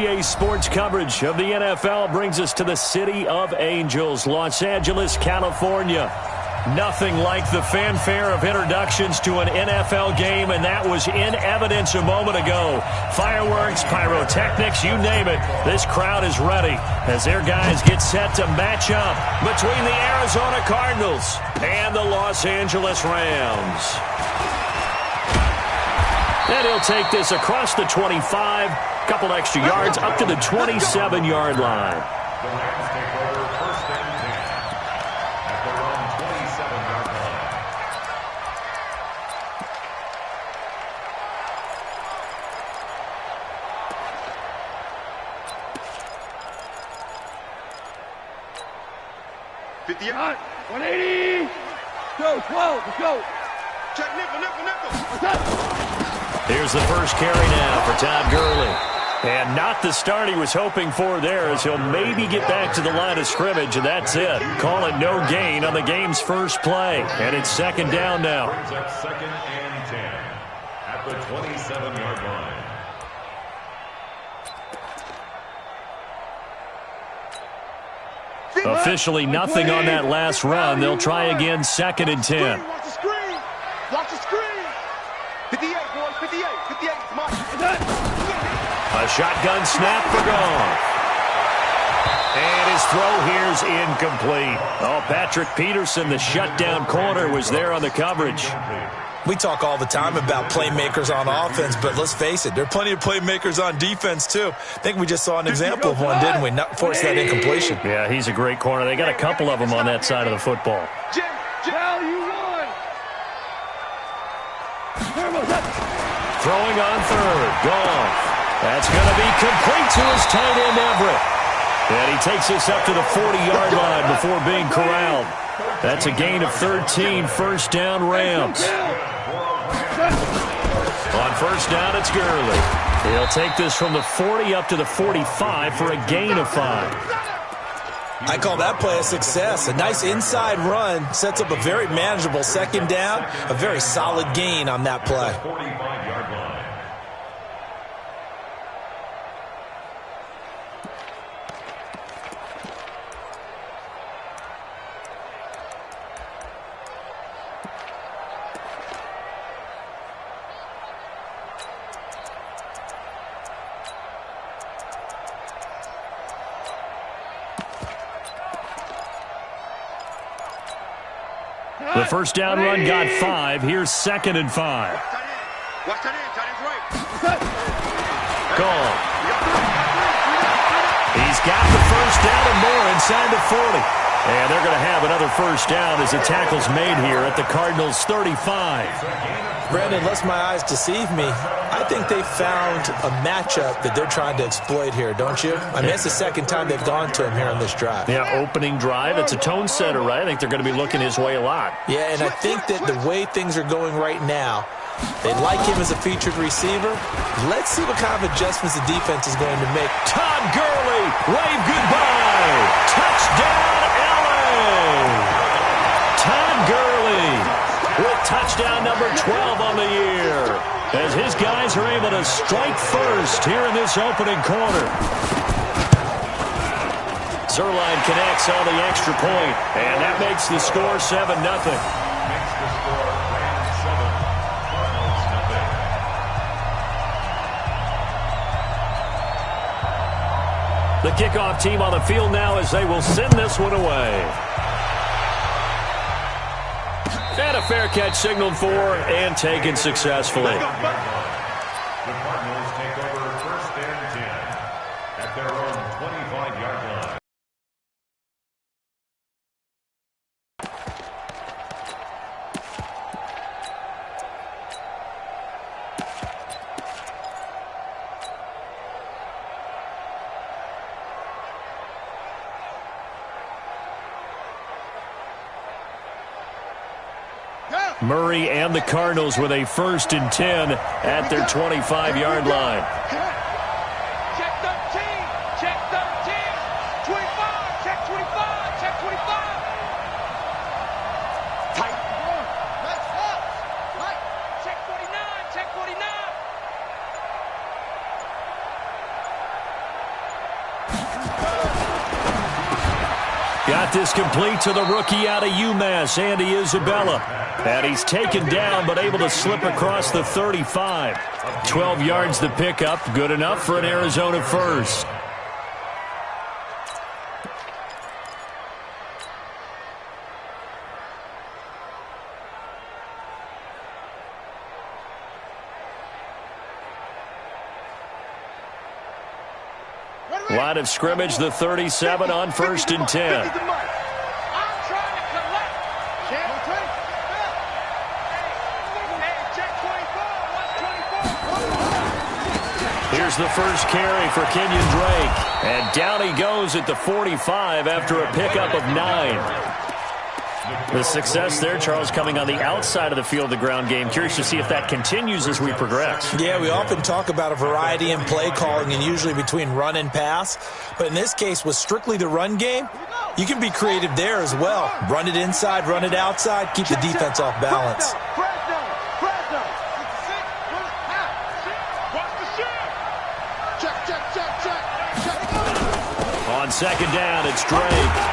NBA sports coverage of the NFL brings us to the City of Angels, Los Angeles, California. Nothing like the fanfare of introductions to an NFL game, and that was in evidence a moment ago. Fireworks, pyrotechnics, you name it. This crowd is ready as their guys get set to match up between the Arizona Cardinals and the Los Angeles Rams. And he'll take this across the 25, couple extra yards up to the 27-yard line. The Rams take over first and 10 at their own 27-yard line. Hot, 180. Go, 12, let's go. Check nickel. Here's the first carry now for Todd Gurley. And not the start he was hoping for there, as he'll maybe get back to the line of scrimmage, and that's it. Call it no gain on the game's first play. And it's second down now. Brings up second and 10 at the 27-yard line. Officially nothing on that last run. They'll try again second and 10. Watch the screen. Watch the screen. 58, boys, 58. 58, come on. A shotgun snap for Goff. And his throw here's incomplete. Oh, Patrick Peterson, the shutdown corner, was there on the coverage. We talk all the time about playmakers on offense, but let's face it, there are plenty of playmakers on defense, too. I think we just saw an example of one, didn't we? Not force that incompletion. Yeah, he's a great corner. They got a couple of them on that side of the football. Jim, you won. Throwing on third. Goff. That's going to be complete to his tight end, Everett. And he takes this up to the 40-yard line before being corralled. That's a gain of 13, first down Rams. On first down, it's Gurley. He'll take this from the 40 up to the 45 for a gain of 5. I call that play a success. A nice inside run sets up a very manageable second down, a very solid gain on that play. 45-yard line. The first down run got 5. Here's second and 5. Watch that in, tight end's right. Goal. He's got the first down and more inside the 40. And they're going to have another first down as the tackle's made here at the Cardinals' 35. Brandon, lest my eyes deceive me, I think they found a matchup that they're trying to exploit here, don't you? I mean, it's the second time they've gone to him here on this drive. Yeah, opening drive. It's a tone setter, right? I think they're going to be looking his way a lot. Yeah, and I think that the way things are going right now, they like him as a featured receiver. Let's see what kind of adjustments the defense is going to make. Todd Gurley, wave goodbye. Touchdown, LA. Todd Gurley with touchdown number 12 on the year, as his guys are able to strike first here in this opening quarter. Zuerlein connects on the extra point, and that makes the score 7-0. Makes the score Rams 7, Cardinals nothing. The kickoff team on the field now as they will send this one away. And a fair catch signaled for and taken successfully. The Cardinals take over first and 10 at their own 25-yard line. Murray and the Cardinals with a first and 10 at their 25-yard line. Check 13, check 13, 25, check 25, check 25. Tight. Nice up. Tight. Check 49, check 49. Got this complete to the rookie out of UMass, Andy Isabella. And he's taken down but able to slip across the 35. 12 yards to pick up. Good enough for an Arizona first. Line of scrimmage, the 37 on 1st and 10. Here's the first carry for Kenyon Drake. And down he goes at the 45 after a pickup of 9. The success there, Charles, coming on the outside of the field, the ground game. Curious to see if that continues as we progress. Yeah, we often talk about a variety in play calling and usually between run and pass. But in this case, with strictly the run game, you can be creative there as well. Run it inside, run it outside, keep the defense off balance. On second down, it's Drake.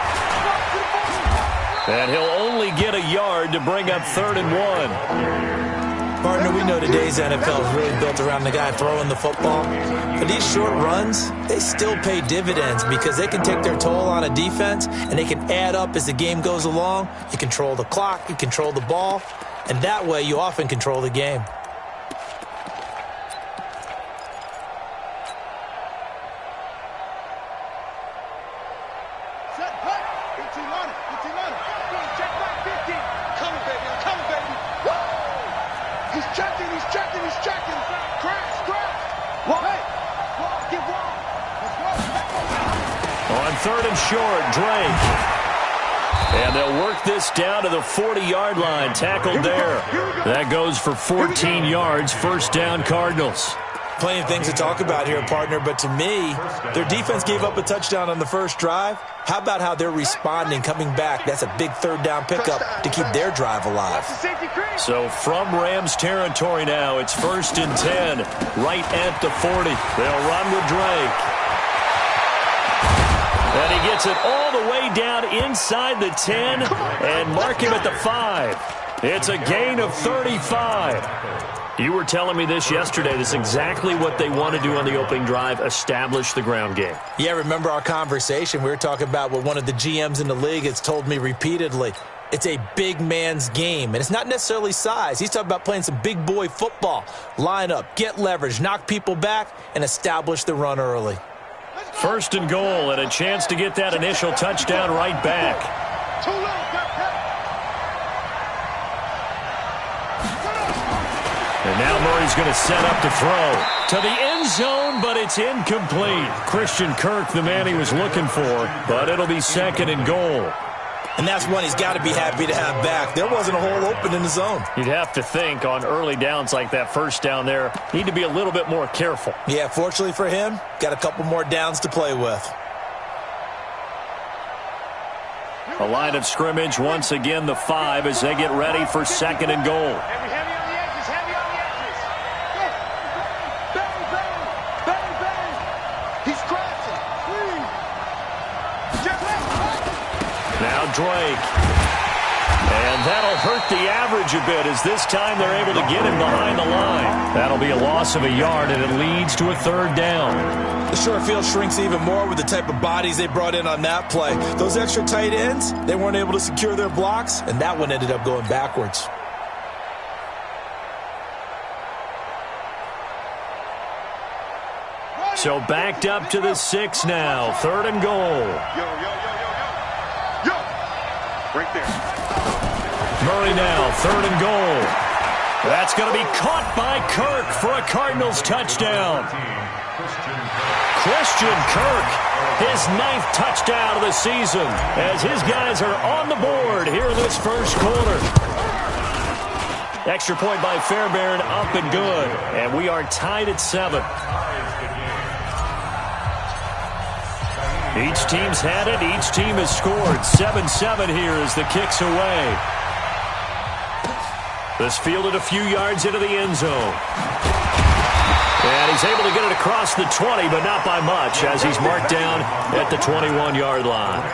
And he'll only get a yard to bring up 3rd and 1. Partner, we know today's NFL is really built around the guy throwing the football. But these short runs, they still pay dividends because they can take their toll on a defense and they can add up as the game goes along. You control the clock, you control the ball, and that way you often control the game. On 3rd and short, Drake. And they'll work this down to the 40-yard line. Tackled there. That goes for 14 yards. First down, Cardinals. Plenty of things to talk about here, partner, but to me, their defense gave up a touchdown on the first drive. How about how they're responding, coming back? That's a big 3rd down pickup to keep their drive alive. So from Rams territory now, it's 1st and 10, right at the 40. They'll run with Drake. And he gets it all the way down inside the 10 and mark him at the 5. It's a gain of 35. You were telling me this yesterday. This is exactly what they want to do on the opening drive, establish the ground game. Yeah, remember our conversation? We were talking about what one of the GMs in the league has told me repeatedly. It's a big man's game, and it's not necessarily size. He's talking about playing some big boy football. Line up, get leverage, knock people back, and establish the run early. 1st and goal, and a chance to get that initial touchdown right back. And now Murray's going to set up to throw to the end zone, but it's incomplete. Christian Kirk, the man he was looking for, but it'll be 2nd and goal. And that's one he's got to be happy to have back. There wasn't a hole open in the zone. You'd have to think on early downs like that, first down there, need to be a little bit more careful. Yeah, fortunately for him, got a couple more downs to play with. A line of scrimmage, once again, the 5 as they get ready for 2nd and goal. Now Drake. And that'll hurt the average a bit as this time they're able to get him behind the line. That'll be a loss of a yard, and it leads to a 3rd down. The short field shrinks even more with the type of bodies they brought in on that play. Those extra tight ends, they weren't able to secure their blocks, and that one ended up going backwards. So backed up to the 6 now. 3rd and goal. Right there. Murray now, 3rd and goal. That's going to be caught by Kirk for a Cardinals touchdown. Christian Kirk, his 9th touchdown of the season, as his guys are on the board here in this first quarter. Extra point by Fairbairn, up and good. And we are tied at 7. Each team's had it. Each team has scored. 7-7 here as the kick's away. This fielded a few yards into the end zone. And he's able to get it across the 20, but not by much, as he's marked down at the 21-yard line.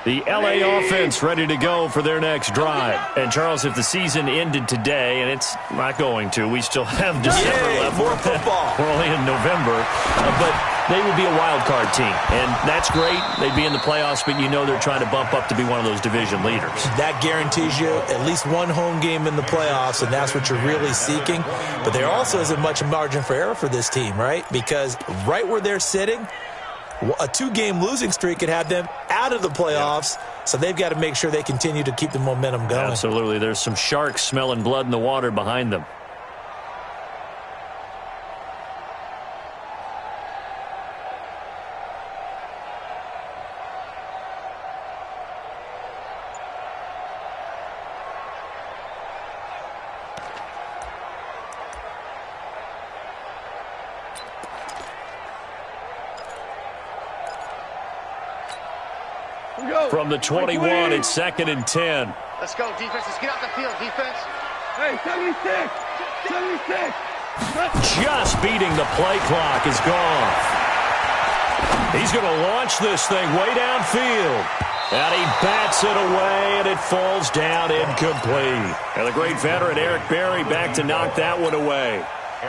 The LA offense ready to go for their next drive. And, Charles, if the season ended today, and it's not going to, we still have December left. More football. We're only in November. But they would be a wild card team. And that's great. They'd be in the playoffs, but you know they're trying to bump up to be one of those division leaders. That guarantees you at least one home game in the playoffs, and that's what you're really seeking. But there also isn't much margin for error for this team, right? Because right where they're sitting, a 2-game losing streak could have them out of the playoffs, so they've got to make sure they continue to keep the momentum going. Absolutely. There's some sharks smelling blood in the water behind them. From the 21, it's 2nd and 10. Let's go, defense. Let's get out the field, defense. Hey, 76! 76! Just beating the play clock is gone. He's going to launch this thing way downfield. And he bats it away, and it falls down incomplete. And the great veteran Eric Berry back to knock that one away.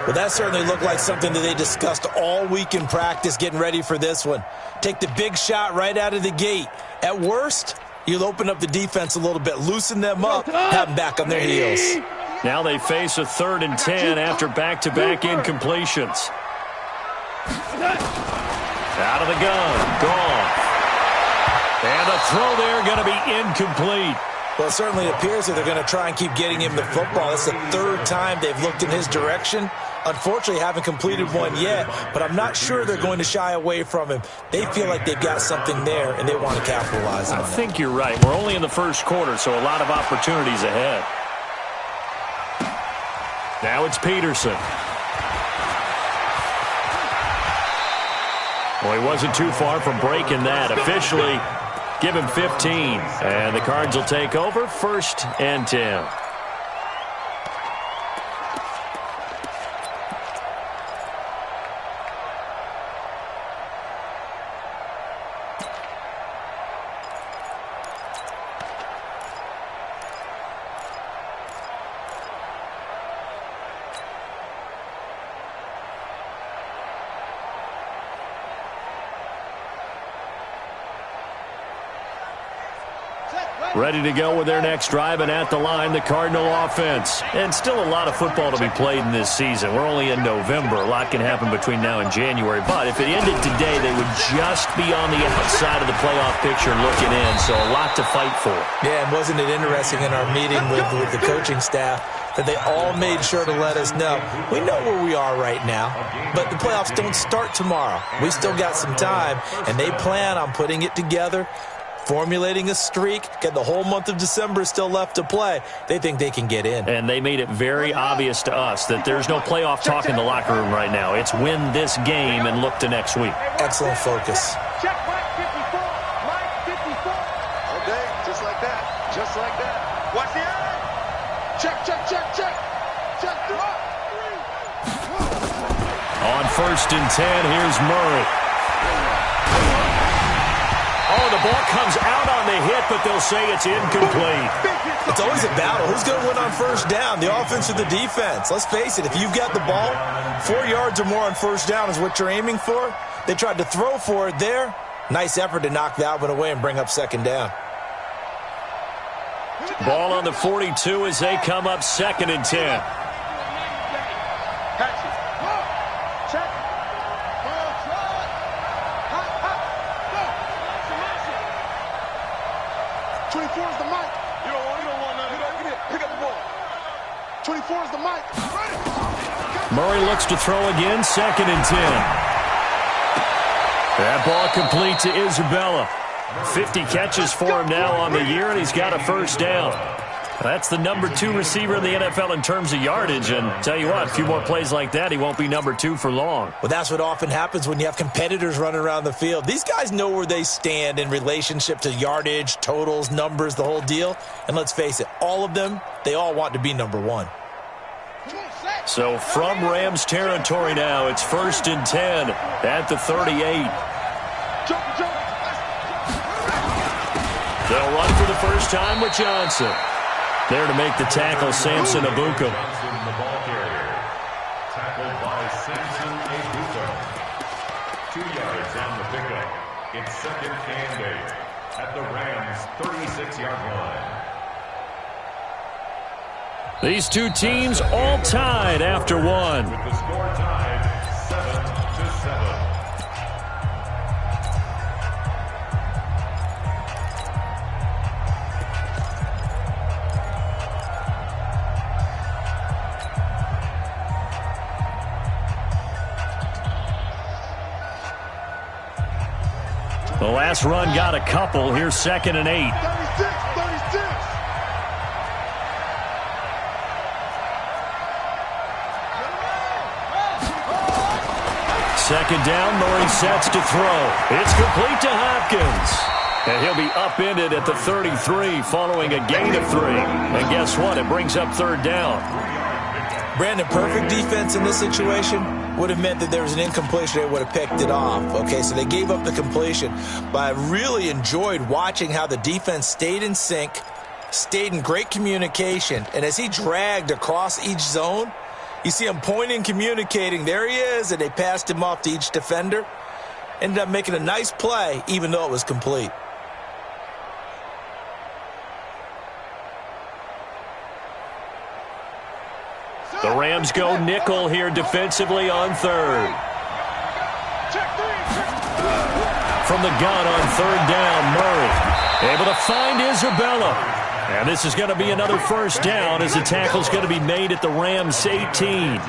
Well, that certainly looked like something that they discussed all week in practice getting ready for this one. Take the big shot right out of the gate. At worst, you'll open up the defense a little bit, loosen them up, have them back on their heels. Now they face a 3rd and 10 after back-to-back incompletions. Out of the gun, gone. And the throw there going to be incomplete. Well, it certainly appears that they're going to try and keep getting him the football. It's the 3rd time they've looked in his direction. Unfortunately, haven't completed one yet, but I'm not sure they're going to shy away from him. They feel like they've got something there, and they want to capitalize on it. I think you're right. We're only in the first quarter, so a lot of opportunities ahead. Now it's Peterson. Well, he wasn't too far from breaking that. Officially, give him 15. And the Cards will take over, 1st and 10. Ready to go with their next drive, and at the line, the Cardinal offense. And still a lot of football to be played in this season. We're only in November. A lot can happen between now and January. But if it ended today, they would just be on the outside of the playoff picture looking in. So a lot to fight for. Yeah, and wasn't it interesting in our meeting with the coaching staff that they all made sure to let us know, we know where we are right now, but the playoffs don't start tomorrow. We still got some time, and they plan on putting it together, formulating a streak, get the whole month of December still left to play. They think they can get in. And they made it very obvious to us that there's no playoff talk in the locker room right now. It's win this game and look to next week. Excellent focus. Check Mike 54. Mike 54. Okay, just like that. Just like that. Watch the eye. Check, check, check, check. Check. 3. On 1st and 10, here's Murray. Oh, the ball comes out on the hit, but they'll say it's incomplete. It's always a battle. Who's going to win on 1st down, the offense or the defense? Let's face it, if you've got the ball, 4 yards or more on 1st down is what you're aiming for. They tried to throw for it there. Nice effort to knock that one away and bring up 2nd down. Ball on the 42 as they come up 2nd and 10. Check. 24 is the mic. You don't want nothing. Pick up the ball. 24 is the mic. Murray looks to throw again, 2nd and 10. That ball complete to Isabella. 50 catches for him now on the year, and he's got a 1st down. That's the number 2 receiver in the NFL in terms of yardage, and tell you what, a few more plays like that, he won't be number 2 for long. Well, that's what often happens when you have competitors running around the field. These guys know where they stand in relationship to yardage, totals, numbers, the whole deal. And let's face it, all of them, they all want to be number 1. So from Rams territory now, it's 1st and 10 at the 38. They'll run for the first time with Johnson. There to make the tackle, Samson Ebukam. Johnson, the ball carrier. Tackled by Samson Ebukam. 2 yards on the pickup. It's 2nd and 8 at the Rams' 36-yard line. These two teams all tied after one. With the score tied 7-7. The last run got a couple. Here's 2nd and 8. 36. Second down, Murray sets to throw. It's complete to Hopkins. And he'll be upended at the 33 following a gain of 3. And guess what? It brings up 3rd down. Brandon, perfect defense in this situation would have meant that there was an incompletion. They would have picked it off. Okay, so they gave up the completion. But I really enjoyed watching how the defense stayed in sync, stayed in great communication. And as he dragged across each zone, you see him pointing, communicating. There he is, and they passed him off to each defender. Ended up making a nice play, even though it was complete. The Rams go nickel here defensively on 3rd. From the gun on 3rd down, Murray able to find Isabella. And this is going to be another first down as the tackle's going to be made at the Rams 18.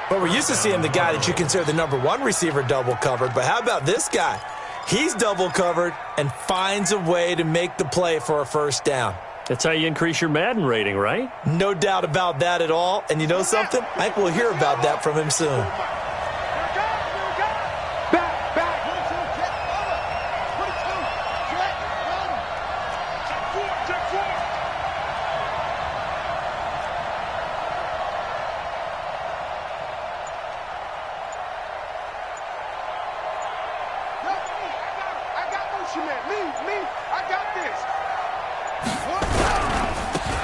But we're used to seeing the guy that you consider the #1 receiver double covered. But how about this guy? He's double covered and finds a way to make the play for a first down. That's how you increase your Madden rating, right? No doubt about that at all. And you know something? I think we'll hear about that from him soon.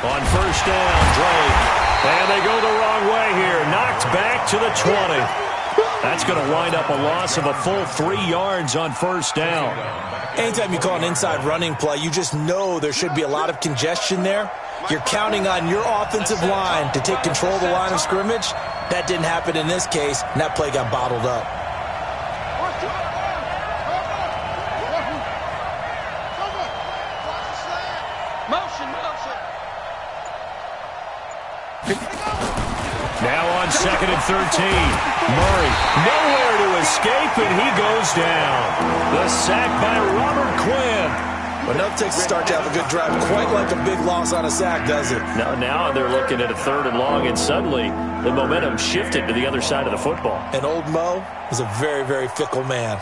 On first down, Drake. And they go the wrong way here. Knocked back to the 20. That's going to wind up a loss of a full 3 yards on first down. Anytime you call an inside running play, you just know there should be a lot of congestion there. You're counting on your offensive line to take control of the line of scrimmage. That didn't happen in this case, and that play got bottled up. Now on 2nd and 13. Murray nowhere to escape, and he goes down. The sack by Robert Quinn. But enough takes a start to have a good drive. Quite like a big loss on a sack, does it? Now they're looking at a 3rd and long, and suddenly the momentum shifted to the other side of the football. And old Mo is a very, very fickle man.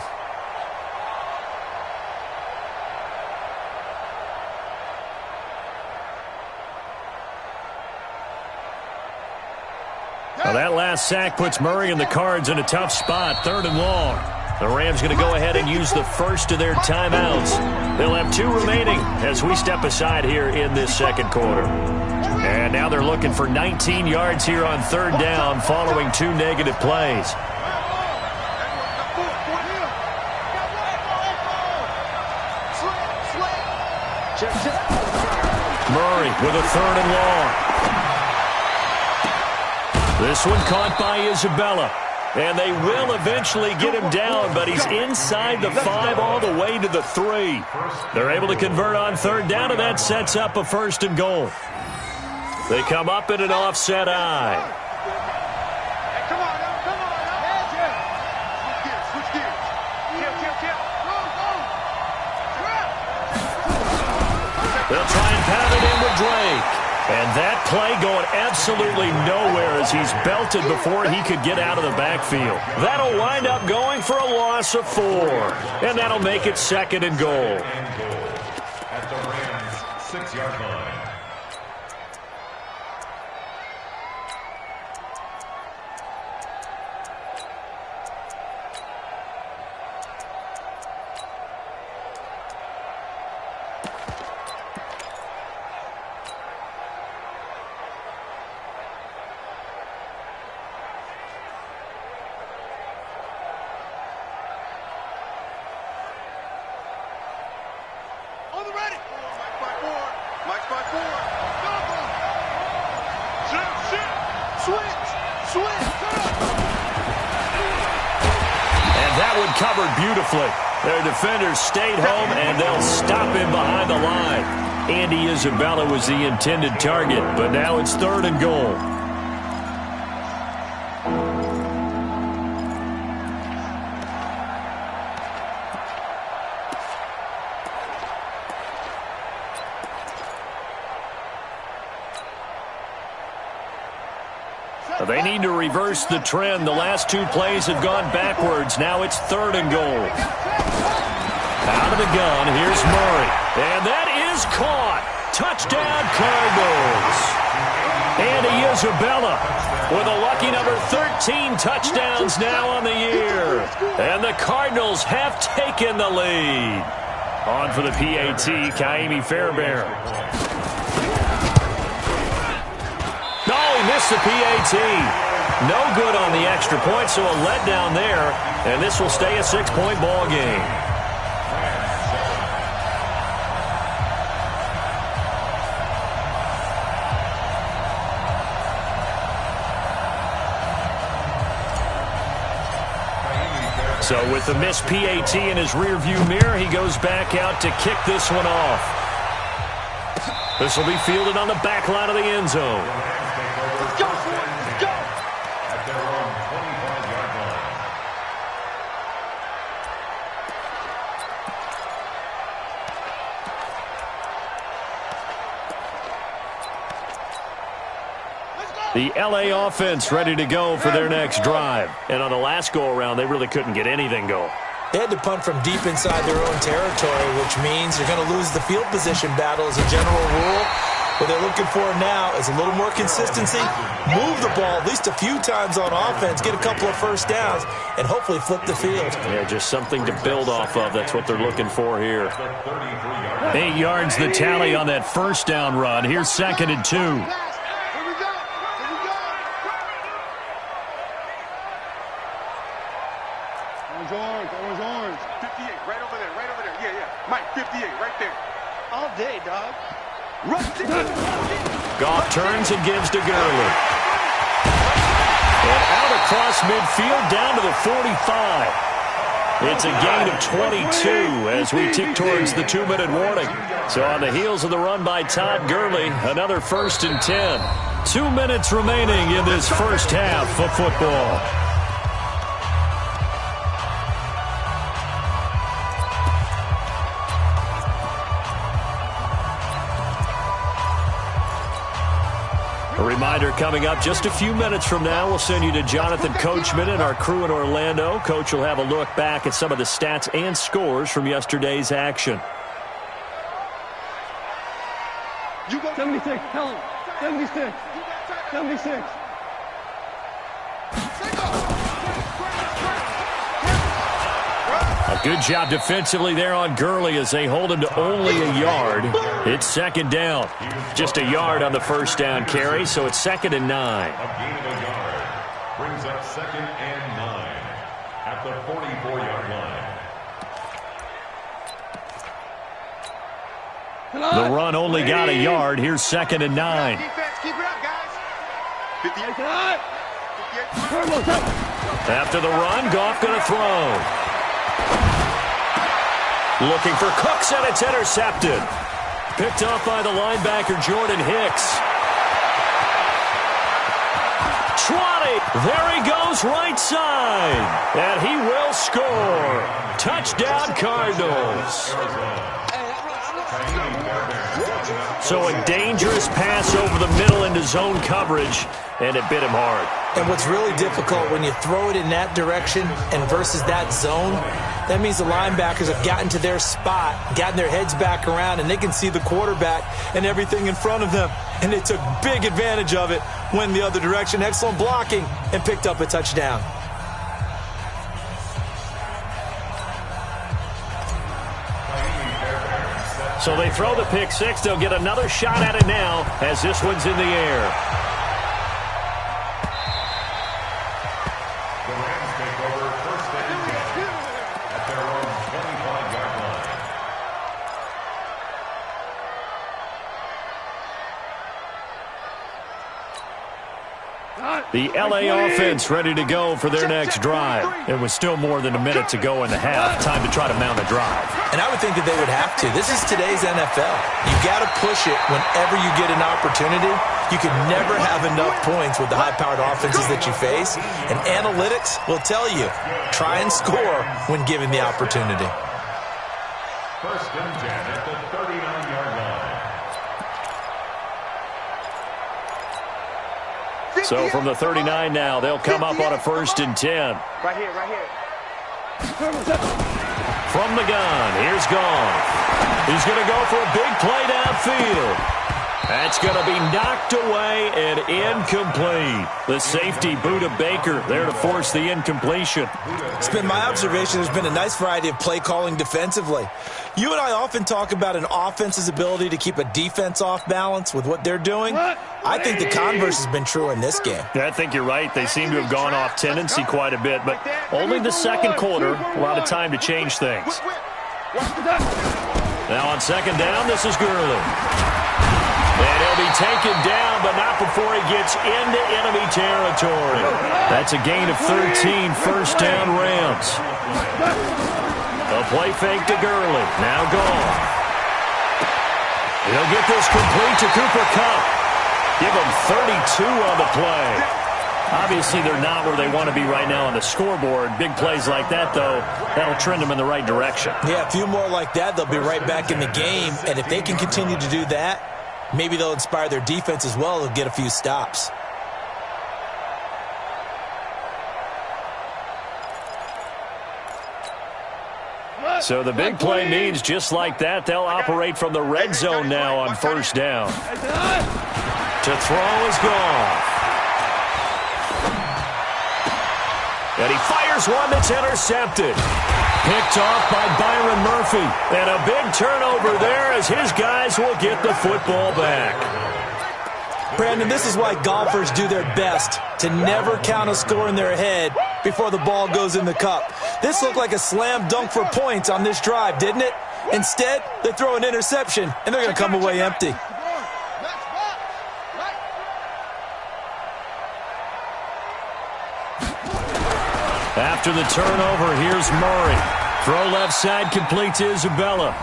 Now that last sack puts Murray and the Cards in a tough spot, 3rd and long. The Rams going to go ahead and use the first of their timeouts. They'll have 2 remaining as we step aside here in this second quarter. And now they're looking for 19 yards here on 3rd down following 2 negative plays. Murray with a 3rd and long. This one caught by Isabella. And they will eventually get him down, but he's inside the 5 all the way to the 3. They're able to convert on 3rd down, and that sets up a 1st and goal. They come up in an offset eye. They'll try and pound it in with Drake. And that play going absolutely nowhere as he's belted before he could get out of the backfield. That'll wind up going for a loss of 4. And that'll make it 2nd and goal. At the Rams' 6-yard line. That one covered beautifully. Their defenders stayed home, and they'll stop him behind the line. Andy Isabella was the intended target, but now it's 3rd and goal. They need to reverse the trend. The last 2 plays have gone backwards. Now it's 3rd and goal. Out of the gun, here's Murray. And that is caught. Touchdown, Cardinals. Andy Isabella with a lucky number 13 touchdowns now on the year. And the Cardinals have taken the lead. On for the PAT, Ka'imi Fairbairn. Missed the PAT. No good on the extra point, so a letdown there, and this will stay a 6-point ball game. So with the missed PAT in his rearview mirror, he goes back out to kick this one off. This will be fielded on the back line of the end zone. The L.A. offense ready to go for their next drive. And on the last go-around, they really couldn't get anything going. They had to punt from deep inside their own territory, which means they're going to lose the field position battle as a general rule. What they're looking for now is a little more consistency, move the ball at least a few times on offense, get a couple of first downs, and hopefully flip the field. Yeah, just something to build off of. That's what they're looking for here. 8 yards the tally on that first down run. Here's 2nd and 2. Orange. 58, right over there. Yeah. Mike, 58, right there. All day, dog. Goff turns and gives to Gurley. And out across midfield down to the 45. It's a gain of 22 as we tick towards the 2-minute warning. So on the heels of the run by Todd Gurley, another 1st and 10. 2 minutes remaining in this first half of football. A reminder coming up just a few minutes from now, we'll send you to Jonathan Coachman and our crew in Orlando. Coach will have a look back at some of the stats and scores from yesterday's action. 76, tell him. 76. 76. A good job defensively there on Gurley as they hold him to only a yard. It's 2nd down. Just a yard on the first down carry, so it's 2nd and 9. A gain of a yard brings up 2nd and 9 at the 44-yard line. The run only got a yard. Here's 2nd and 9. Defense, keep it up, guys. 58. After the run, Goff going to throw. Looking for Cooks, and it's intercepted. Picked off by the linebacker, Jordan Hicks. 20. There he goes, right side. And he will score. Touchdown, Cardinals. So a dangerous pass over the middle into zone coverage, and it bit him hard. And what's really difficult when you throw it in that direction and versus that zone, that means the linebackers have gotten to their spot, gotten their heads back around, and they can see the quarterback and everything in front of them. And they took big advantage of it, went the other direction, excellent blocking, and picked up a touchdown. So they throw the pick six. They'll get another shot at it now as this one's in the air. The Rams take over 1st and 10 at their own 25-yard line. The L.A. offense ready to go for their next drive. It was still more than a minute to go in the half. Time to try to mount a drive. And I would think that they would have to. This is today's NFL. You got to push it whenever you get an opportunity. You can never have enough points with the high-powered offenses that you face. And analytics will tell you, try and score when given the opportunity. First and 10 at the 39-yard line. So from the 39 now, they'll come up on a first and 10. Right here, right here. From the gun, here's Goff. He's going to go for a big play downfield. That's going to be knocked away and incomplete. The safety, Budda Baker, there to force the incompletion. It's been my observation there's been a nice variety of play calling defensively. You and I often talk about an offense's ability to keep a defense off balance with what they're doing. I think the converse has been true in this game. Yeah, I think you're right. They seem to have gone off tendency quite a bit, but only the second quarter, a lot of time to change things. Now on second down, this is Gurley. And he'll be taken down, but not before he gets into enemy territory. That's a gain of 13, first down Rams. A play fake to Gurley. Now Goff. He'll get this complete to Cooper Kupp. Give him 32 on the play. Obviously, they're not where they want to be right now on the scoreboard. Big plays like that, though, that'll trend them in the right direction. Yeah, a few more like that, they'll be right back in the game. And if they can continue to do that, maybe they'll inspire their defense as well and get a few stops. So the big play means just like that, they'll operate from the red zone now on first down. To throw is Goff. And he fires one that's intercepted. Picked off by Byron Murphy. And a big turnover there as his guys will get the football back. Brandon, this is why golfers do their best to never count a score in their head before the ball goes in the cup. This looked like a slam dunk for points on this drive, didn't it? Instead, they throw an interception, and they're going to come away empty. After the turnover, here's Murray. Throw left side, complete to Isabella.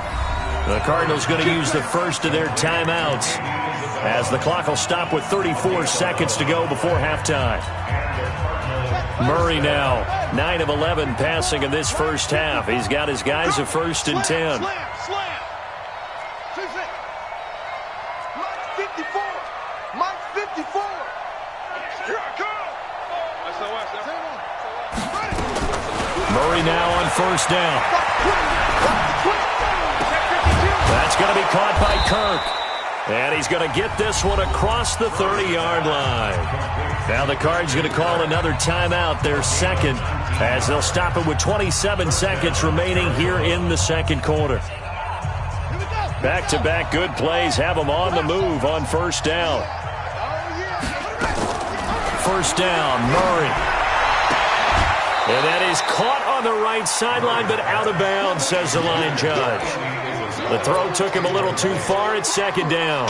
The Cardinals going to use the first of their timeouts as the clock will stop with 34 seconds to go before halftime. Murray now, 9 of 11 passing in this first half. He's got his guys a first and 10. Mike 54. Mike 54. Here I come. Murray now on first down. That's going to be caught by Kirk. And he's going to get this one across the 30-yard line. Now the Cards going to call another timeout, their second, as they'll stop it with 27 seconds remaining here in the second quarter. Back-to-back good plays have them on the move on first down. First down, Murray. And that is caught on the right sideline, but out of bounds, says the line judge. The throw took him a little too far. It's second down.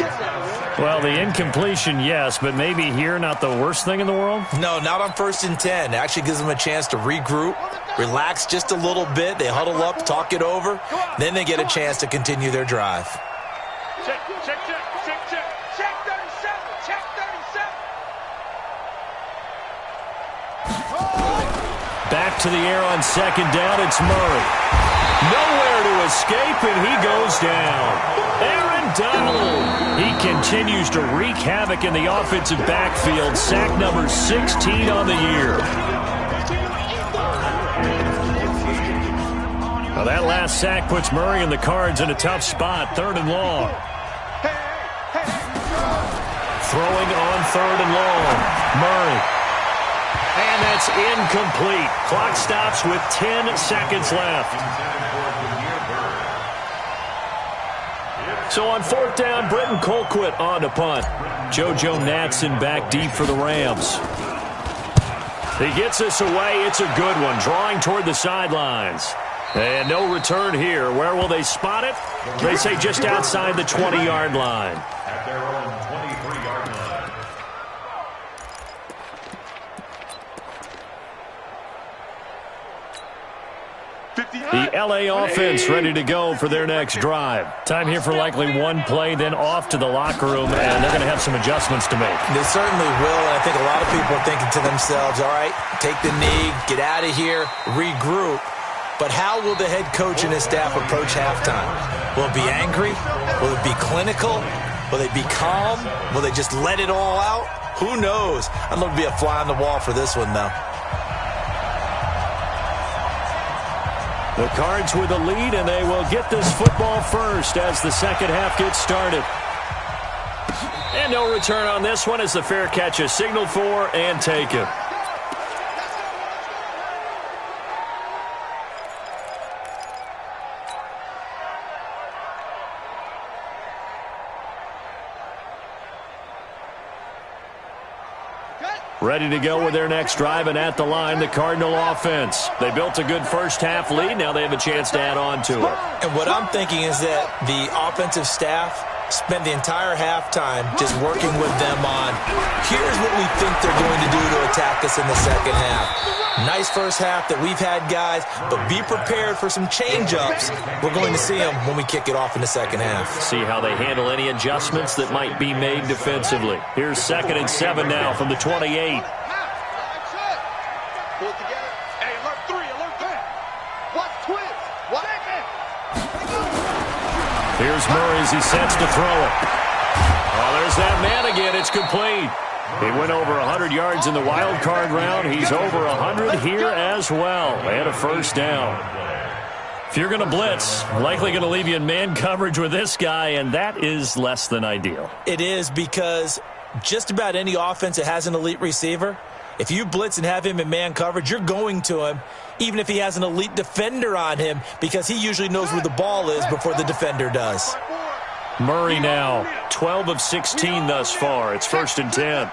Well, the incompletion, yes, but maybe here not the worst thing in the world? No, not on first and 10. It actually gives them a chance to regroup, relax just a little bit. They huddle up, talk it over. Then they get a chance to continue their drive. Check, check, check, check, check. Check 37. Check 37. Back to the air on second down. It's Murray. Nowhere to escape, and he goes down. Aaron Donald. He continues to wreak havoc in the offensive backfield. Sack number 16 on the year. Well, that last sack puts Murray and the Cards in a tough spot. Third and long. Throwing on third and long. Murray. And that's incomplete. Clock stops with 10 seconds left. So on fourth down, Britton Colquitt on to punt. JoJo Natson back deep for the Rams. He gets this away. It's a good one. Drawing toward the sidelines. And no return here. Where will they spot it? They say just outside the 20-yard line. At their own 23-yard line. The LA offense ready to go for their next drive. Time here for likely one play, then off to the locker room, and they're going to have some adjustments to make. They certainly will, and I think a lot of people are thinking to themselves, all right, take the knee, get out of here, regroup. But how will the head coach and his staff approach halftime? Will it be angry? Will it be clinical? Will they be calm? Will they just let it all out? Who knows? I'd love to be a fly on the wall for this one, though. The Cards with a lead, and they will get this football first as the second half gets started. And no return on this one as the fair catch is signaled for and taken. Ready to go with their next drive, and at the line, the Cardinal offense. They built a good first-half lead. Now they have a chance to add on to it. And what I'm thinking is that the offensive staff spent the entire halftime just working with them on, here's what we think they're going to do to attack us in the second half. Nice first half that we've had, guys, but be prepared for some change-ups. We're going to see them when we kick it off in the second half. See how they handle any adjustments that might be made defensively. Here's 2nd and 7 now from the 28. Here's Murray as he sets to throw it. Oh, there's that man again. It's complete. He went over 100 yards in the wild card round. He's over 100 here as well. And a first down. If you're going to blitz, likely going to leave you in man coverage with this guy, and that is less than ideal. It is, because just about any offense that has an elite receiver, if you blitz and have him in man coverage, you're going to him, even if he has an elite defender on him, because he usually knows where the ball is before the defender does. Murray now, 12 of 16 thus far. It's 1st and 10.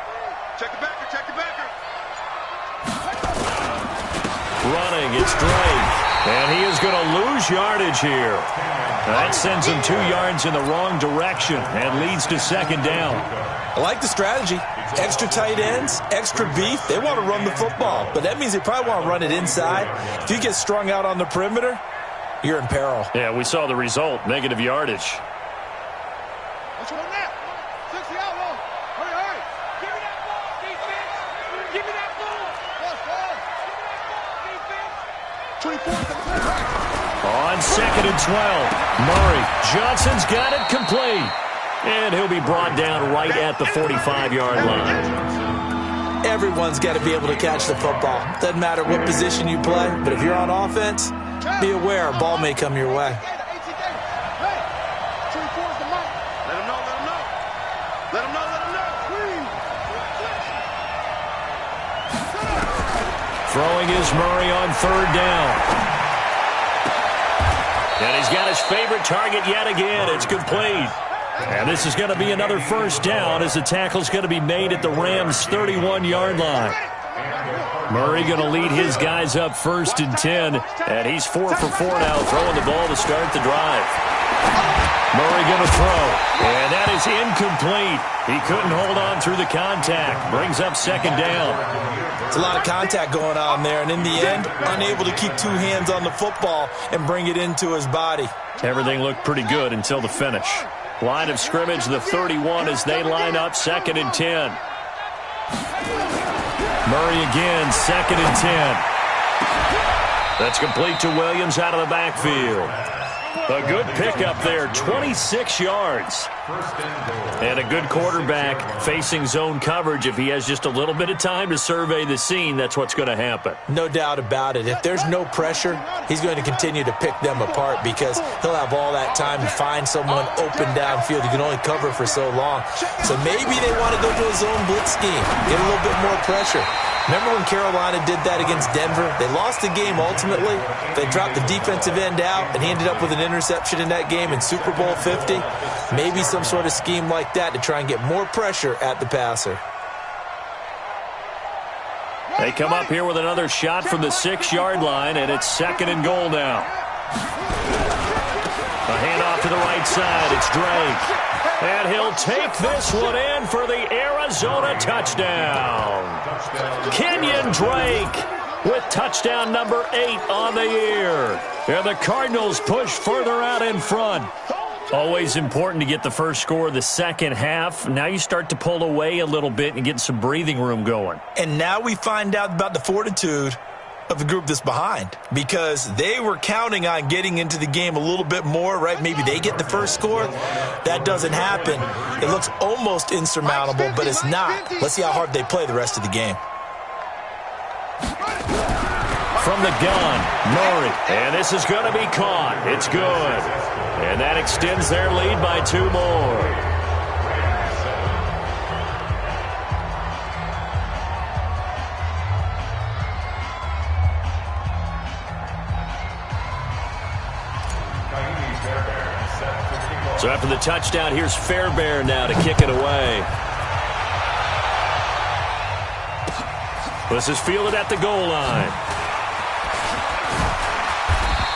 Check the backer, check the backer. Running, it's Drake. And he is going to lose yardage here. That sends him 2 yards in the wrong direction and leads to 2nd down. I like the strategy. Extra tight ends, extra beef. They want to run the football, but that means they probably want to run it inside. If you get strung out on the perimeter, you're in peril. Yeah, we saw the result, negative yardage. On 2nd and 12, Murray. Johnson's got it complete. And he'll be brought down right at the 45-yard line. Everyone's got to be able to catch the football. Doesn't matter what position you play, but if you're on offense, be aware a ball may come your way. Throwing is Murray on 3rd down. And he's got his favorite target yet again. It's complete. And this is going to be another first down as the tackle's going to be made at the Rams' 31-yard line. Murray going to lead his guys up 1st and 10. And he's 4 for 4 now, throwing the ball to start the drive. Murray going to throw. And that is incomplete. He couldn't hold on through the contact. Brings up 2nd down. It's a lot of contact going on there, and in the end, unable to keep 2 hands on the football and bring it into his body. Everything looked pretty good until the finish. Line of scrimmage, the 31 as they line up 2nd and 10. Murray again, 2nd and 10. That's complete to Williams out of the backfield. A good pickup there, 26 yards. And a good quarterback facing zone coverage. If he has just a little bit of time to survey the scene, that's what's going to happen. No doubt about it. If there's no pressure, he's going to continue to pick them apart because he'll have all that time to find someone open downfield. You can only cover for so long. So maybe they want to go to a zone blitz scheme, get a little bit more pressure. Remember when Carolina did that against Denver? They lost the game ultimately. They dropped the defensive end out, and he ended up with an interception in that game in Super Bowl 50. Maybe some sort of scheme like that to try and get more pressure at the passer. They come up here with another shot from the 6-yard line, and it's 2nd and goal now. A handoff to the right side. It's Drake. And he'll take this one in for the Arizona touchdown. Kenyon Drake with touchdown. touchdown number 8 on the year. And the Cardinals push further out in front. Always important to get the first score of the second half. Now you start to pull away a little bit and get some breathing room going. And now we find out about the fortitude of the group that's behind, because they were counting on getting into the game a little bit more, right? Maybe they get the first score. That doesn't happen. It looks almost insurmountable, but it's not. Let's see how hard they play the rest of the game. From the gun, Murray, and this is going to be caught. It's good. And that extends their lead by 2 more. So after the touchdown, here's Fairbairn now to kick it away. This is fielded at the goal line.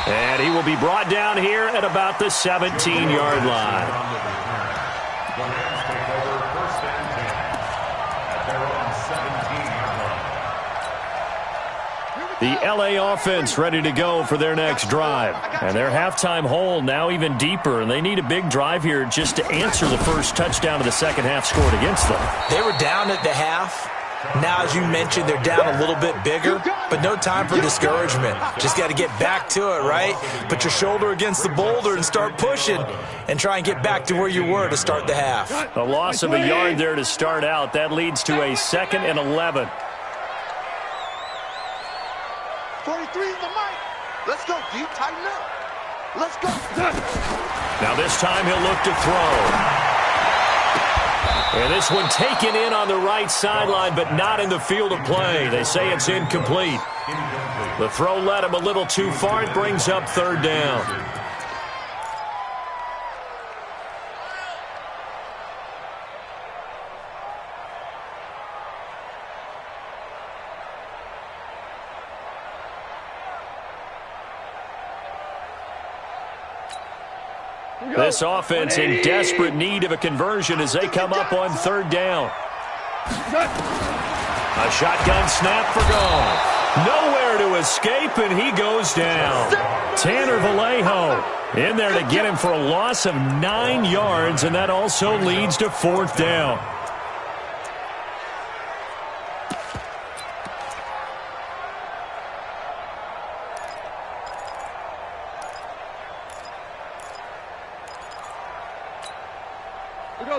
And he will be brought down here at about the 17-yard line. The Rams take over 1st and 10 at their own 17-yard line. The LA offense ready to go for their next drive. And their halftime hole now even deeper. And they need a big drive here just to answer the first touchdown of the second half scored against them. They were down at the half. Now, as you mentioned, they're down a little bit bigger, but no time for discouragement. Just got to get back to it, right? Put your shoulder against the boulder and start pushing and try and get back to where you were to start the half. A loss of a yard there to start out. That leads to a 2nd and 11. 43 is the mic. Let's go, D. Tighten up. Let's go. Now this time he'll look to throw. And this one taken in on the right sideline, but not in the field of play. They say it's incomplete. The throw led him a little too far. It brings up 3rd down. This offense in desperate need of a conversion as they come up on 3rd down. A shotgun snap for Goff. Nowhere to escape, and he goes down. Tanner Vallejo in there to get him for a loss of 9 yards, and that also leads to 4th down.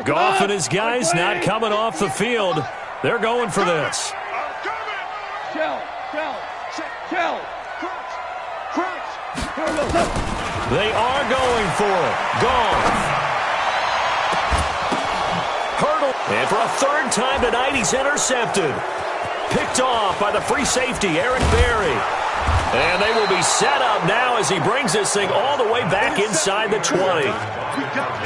Goff and his guys not coming off the field. They're going for this. Shell. Crunch. They are going for it. Goff. Hurdle. And for a 3rd time tonight, he's intercepted. Picked off by the free safety, Eric Berry. And they will be set up now as he brings this thing all the way back inside the 20.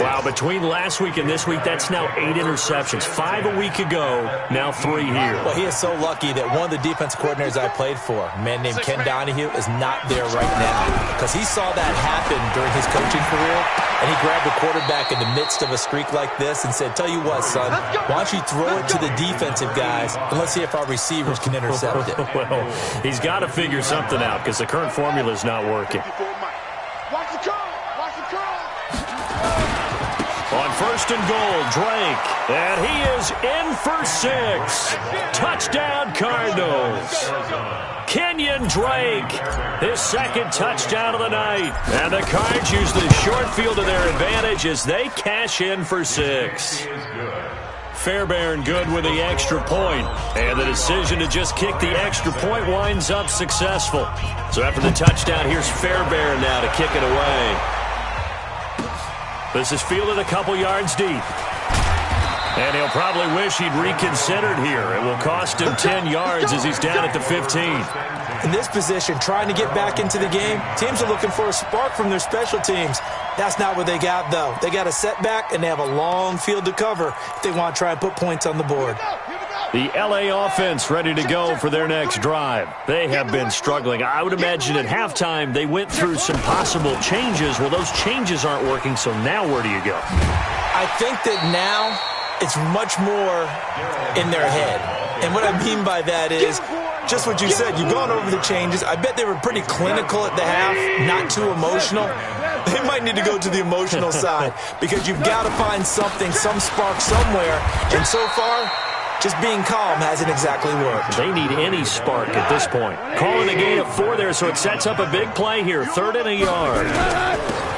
Wow, between last week and this week, that's now 8 interceptions. 5 a week ago, now 3 here. Well, he is so lucky that one of the defense coordinators I played for, a man named Ken Donahue, is not there right now. Because he saw that happen during his coaching career, and he grabbed the quarterback in the midst of a streak like this and said, tell you what, son, why don't you throw it to the defensive guys, and let's see if our receivers can intercept it. Well, he's got to figure something out because the current formula is not working. Watch the curl. On 1st and goal, Drake. And he is in for 6. Touchdown, Cardinals. Kenyon Drake, his 2nd touchdown of the night. And the Cards use the short field to their advantage as they cash in for 6. Fairbairn good with the extra point. And the decision to just kick the extra point winds up successful. So after the touchdown, here's Fairbairn now to kick it away. This is fielded a couple yards deep. And he'll probably wish he'd reconsidered here. It will cost him 10 yards as he's down at the 15. In this position, trying to get back into the game, teams are looking for a spark from their special teams. That's not what they got, though. They got a setback, and they have a long field to cover if they want to try and put points on the board. The LA offense ready to go for their next drive. They have been struggling. I would imagine at halftime they went through some possible changes. Well, those changes aren't working, so now where do you go? I think that now it's much more in their head. And what I mean by that is just what you said. You've gone over the changes. I bet they were pretty clinical at the half, not too emotional. They might need to go to the emotional side because you've got to find something, some spark somewhere. And so far, just being calm hasn't exactly worked. They need any spark at this point. Calling a gain of 4 there, so it sets up a big play here. 3rd and a yard.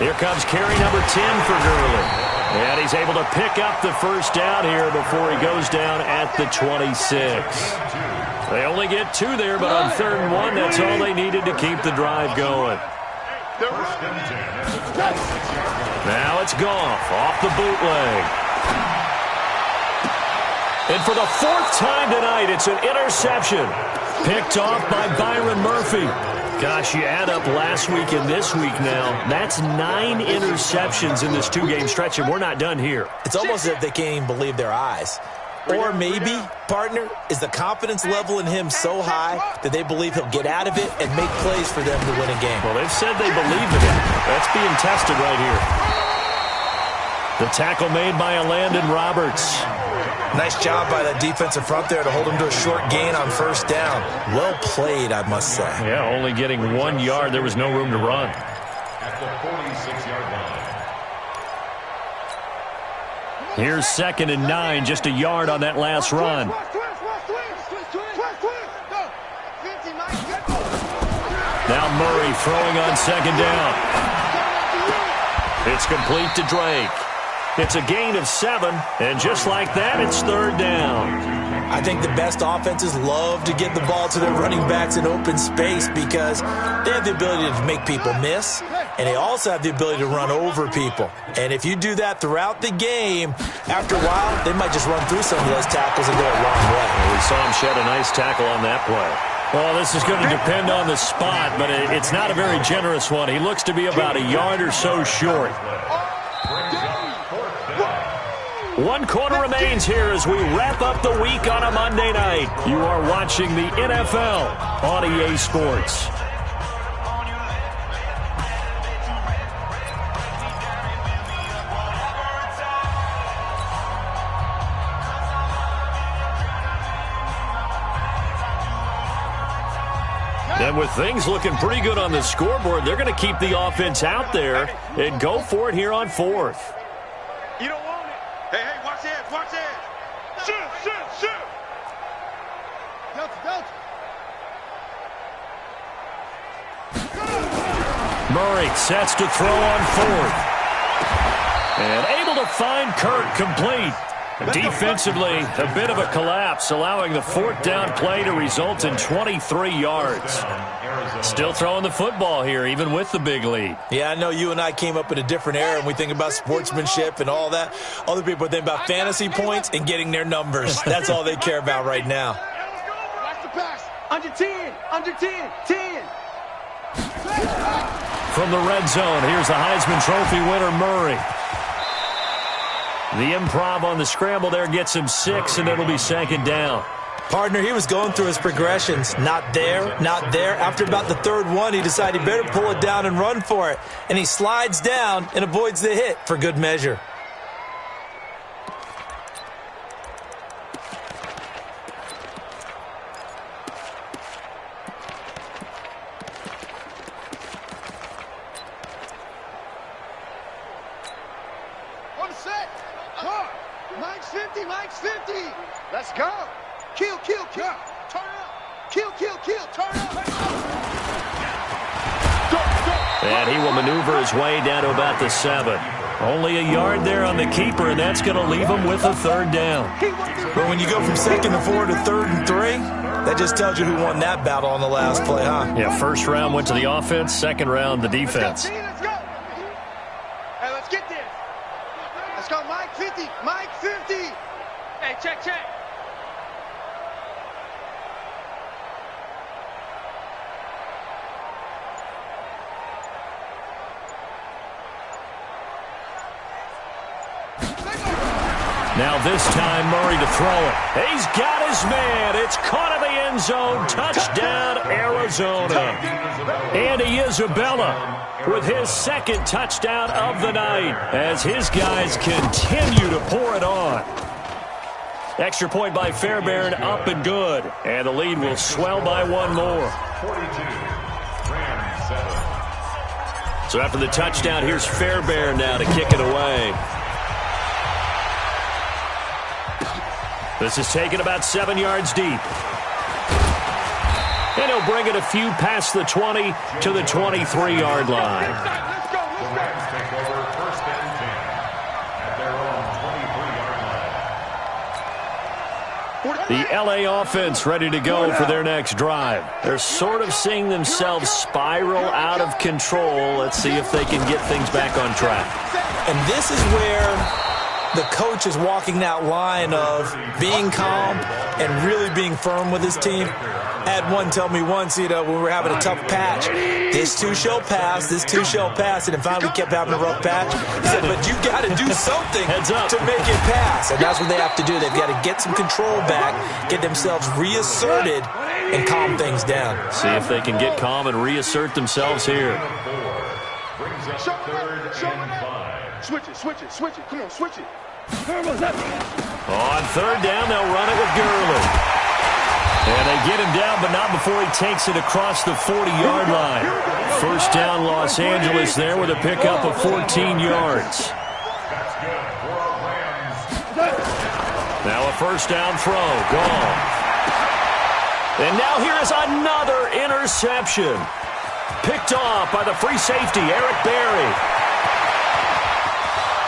Here comes carry number 10 for Gurley. And he's able to pick up the first down here before he goes down at the 26. They only get 2 there, but on 3rd and 1, that's all they needed to keep the drive going. Now it's Goff off the bootleg. And for the 4th time tonight, it's an interception. Picked off by Byron Murphy. Gosh, you add up last week and this week now. That's 9 interceptions in this 2-game stretch, and we're not done here. It's almost as if they can't even believe their eyes. Or maybe, partner, is the confidence level in him so high that they believe he'll get out of it and make plays for them to win a game. Well, they've said they believe in him. That's being tested right here. The tackle made by Landon Roberts. Nice job by that defensive front there to hold him to a short gain on 1st down. Well played, I must say. Yeah, only getting 1 yard. There was no room to run. At the 46-yard line. Here's 2nd and 9, just a yard on that last run. Now Murray throwing on 2nd down. It's complete to Drake. It's a gain of 7, and just like that, it's 3rd down. I think the best offenses love to get the ball to their running backs in open space because they have the ability to make people miss, and they also have the ability to run over people. And if you do that throughout the game, after a while, they might just run through some of those tackles and go a long way. Well, we saw him shed a nice tackle on that play. Well, this is going to depend on the spot, but it's not a very generous one. He looks to be about a yard or so short. 1 quarter remains here as we wrap up the week on a Monday night. You are watching the NFL on EA Sports. And with things looking pretty good on the scoreboard, they're going to keep the offense out there and go for it here on 4th. You don't want it. Hey, watch this, watch this. Shoot. Delta. Murray sets to throw on 4th. And able to find Kirk complete. Defensively, a bit of a collapse, allowing the 4th down play to result in 23 yards. Still throwing the football here, even with the big lead. Yeah, I know you and I came up in a different era, and we think about sportsmanship and all that. Other people think about fantasy points and getting their numbers. That's all they care about right now. Watch the pass. Under 10. 10. From the red zone, here's the Heisman Trophy winner, Murray. The improv on the scramble there gets him 6, and it'll be 2nd down. Partner, he was going through his progressions. Not there. After about the 3rd one, he decided he better pull it down and run for it. And he slides down and avoids the hit for good measure. Mike's 50. Let's go. Kill. Turn up. Kill. Turn up. And he will maneuver his way down to about the 7. Only a yard there on the keeper, and that's going to leave him with a 3rd down. But when you go from 2nd to 4 to 3rd and 3, that just tells you who won that battle on the last play, huh? Yeah, 1st round went to the offense, 2nd round the defense. Let's go. Hey, let's get this. Let's go, Mike 50. Mike 50. Hey, check. Now this time, Murray to throw it. He's got his man. It's caught in the end zone. Touchdown, Arizona. Andy Isabella with his 2nd touchdown of the night as his guys continue to pour it on. Extra point by Fairbairn, up and good. And the lead will swell by one more. 42, Rams 7. So after the touchdown, here's Fairbairn now to kick it away. This is taken about 7 yards deep. And he'll bring it a few past the 20 to the 23-yard line. The Rams take over first and 10 at their own 23-yard line. The L.A. offense ready to go for their next drive. They're sort of seeing themselves spiral out of control. Let's see if they can get things back on track. And this is where the coach is walking that line of being calm and really being firm with his team. I had one tell me once, when we were having a tough patch, this too shall pass, this too shall pass, and in fact we kept having a rough patch. He said, but you got to do something to make it pass, and that's what they have to do. They've got to get some control back, get themselves reasserted, and calm things down. See if they can get calm and reassert themselves here. Brings up third and 5. Switch it. Come on, switch it. On third down, they'll run it with Gurley. And they get him down, but not before he takes it across the 40-yard line. First down, Los Angeles there with a pickup of 14 yards. That's good for our Rams. Now a first down throw, gone. And now here is another interception. Picked off by the free safety, Eric Berry.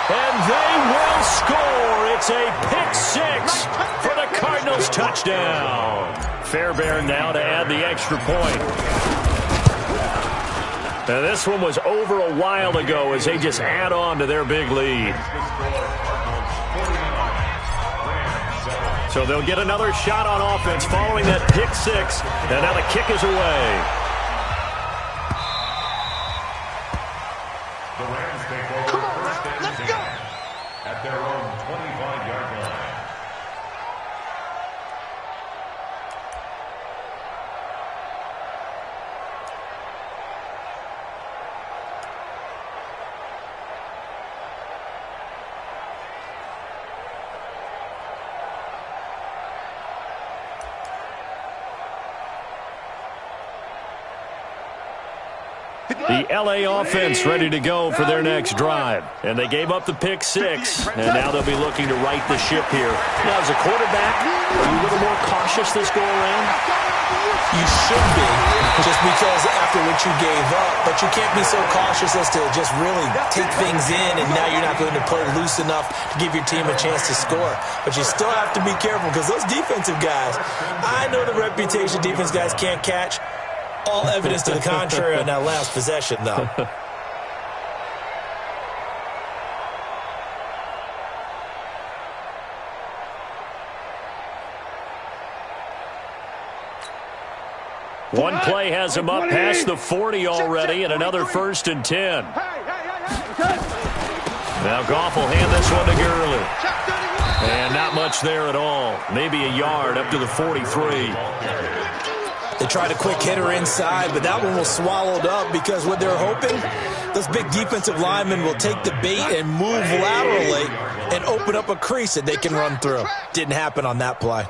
And they will score. It's a pick six for the Cardinals touchdown. Fairbairn now to add the extra point. Now this one was over a while ago as they just add on to their big lead. So they'll get another shot on offense following that pick six. And now the kick is away. The Rams take over first and 10 at their own 25-yard line. The L.A. offense ready to go for their next drive. And they gave up the pick six, and now they'll be looking to right the ship here. Now, as a quarterback, are you a little more cautious this go-around? You should be, just because after what you gave up. But you can't be so cautious as to just really take things in, and now you're not going to play loose enough to give your team a chance to score. But you still have to be careful because those defensive guys, I know the reputation defense guys can't catch. All evidence to the contrary on that last possession, though. One play has him up past the 40 already, and another first and 10. Now Goff will hand this one to Gurley. And not much there at all. Maybe a yard up to the 43. They tried a quick hitter inside, but that one was swallowed up because what they're hoping, those big defensive linemen will take the bait and move laterally and open up a crease that they can run through. Didn't happen on that play.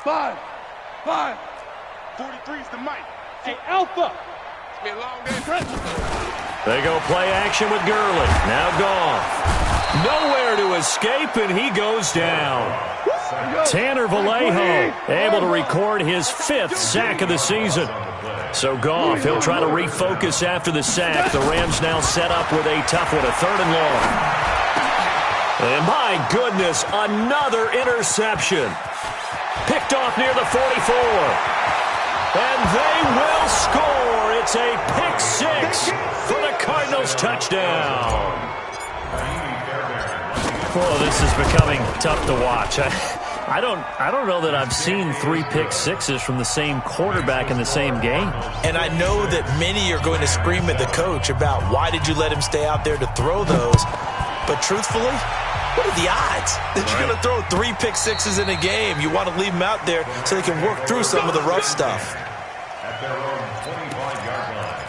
5. 43 is the mic. Hey, Alpha. It's been a long day. They go play action with Gurley. Now Goff. Nowhere to escape, and he goes down. Tanner Vallejo able to record his 5th sack of the season. So Goff, he'll try to refocus after the sack. The Rams now set up with a tough one, a 3rd and long. And my goodness, another interception. Picked off near the 44. And they will score. It's a pick six for the Cardinals touchdown. Oh, this is becoming tough to watch. I don't know that I've seen 3 pick sixes from the same quarterback in the same game. And I know that many are going to scream at the coach about why did you let him stay out there to throw those. But truthfully, what are the odds that you're going to throw 3 pick sixes in a game? You want to leave them out there so they can work through some of the rough stuff. At their own 25-yard line.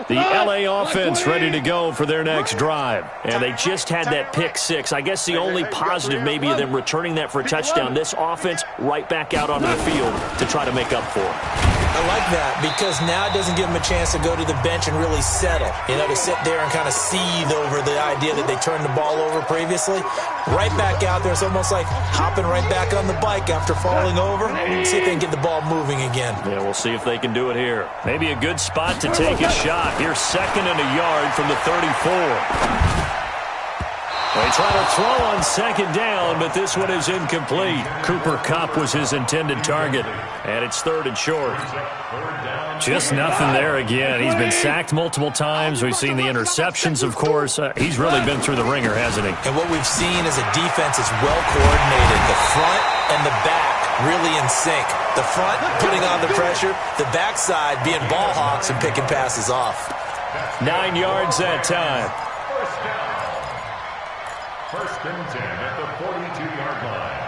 The LA offense ready to go for their next drive. And they just had that pick six. I guess the only positive maybe of them returning that for a touchdown. This offense right back out onto the field to try to make up for it. I like that because now it doesn't give them a chance to go to the bench and really settle. You know, to sit there and kind of seethe over the idea that they turned the ball over previously. Right back out there. It's almost like hopping right back on the bike after falling over. See if they can get the ball moving again. Yeah, we'll see if they can do it here. Maybe a good spot to take a shot. Here's 2nd and a yard from the 34. They try to throw on 2nd down, but this one is incomplete. Cooper Kupp was his intended target, and it's 3rd and short. Just nothing there again. He's been sacked multiple times. We've seen the interceptions, of course. He's really been through the ringer, hasn't he? And what we've seen is a defense is well coordinated. The front and the back really in sync. The front putting on the pressure, the backside being ball hawks and picking passes off. 9 yards that time. 1st and 10 at the 42-yard line.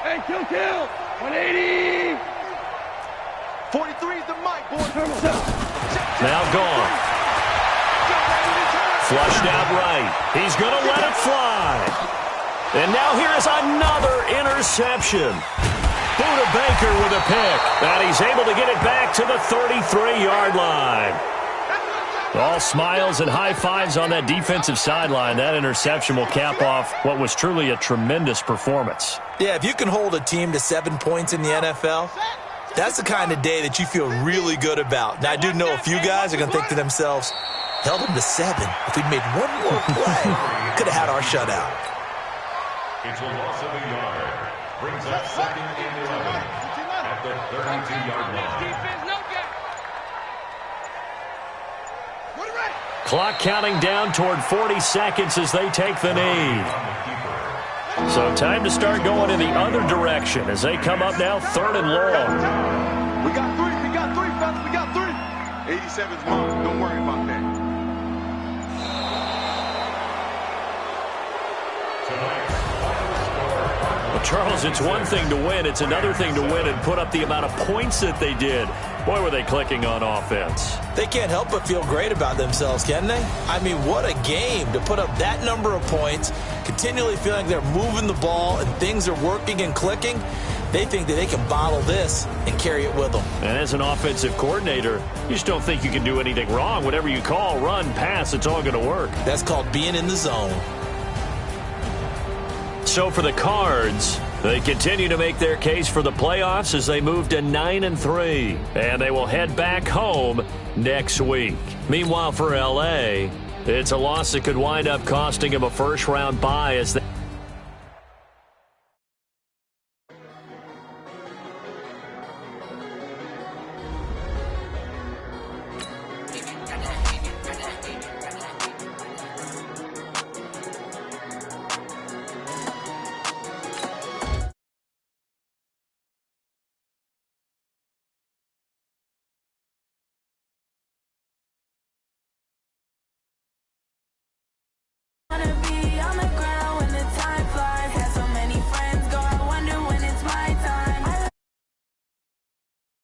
Hey, kill. 180. 43 is the mic, boy. Now gone. Flushed out right. He's going to let it fly. And now here's another interception. Budda Baker with a pick. And he's able to get it back to the 33-yard line. All smiles and high fives on that defensive sideline. That interception will cap off what was truly a tremendous performance. Yeah, if you can hold a team to 7 points in the NFL, that's the kind of day that you feel really good about. Now, I do know a few guys are going to think to themselves, held them to 7. If we'd made one more play, could have had our shutout. It's a loss of a yard. Brings up 2nd and 11 at the 32-yard line. Clock counting down toward 40 seconds as they take the knee. So time to start going in the other direction as they come up now 3rd and long. We got 3, fellas, we got 3. 87's mine, don't worry about that. Well, Charles, it's one thing to win. It's another thing to win and put up the amount of points that they did. Boy, were they clicking on offense. They can't help but feel great about themselves, can they? I mean, what a game to put up that number of points, continually feeling they're moving the ball and things are working and clicking. They think that they can bottle this and carry it with them. And as an offensive coordinator, you just don't think you can do anything wrong. Whatever you call, run, pass, it's all going to work. That's called being in the zone. So for the Cards, they continue to make their case for the playoffs as they move to 9-3. And they will head back home next week. Meanwhile, for L.A., it's a loss that could wind up costing them a first-round bye as they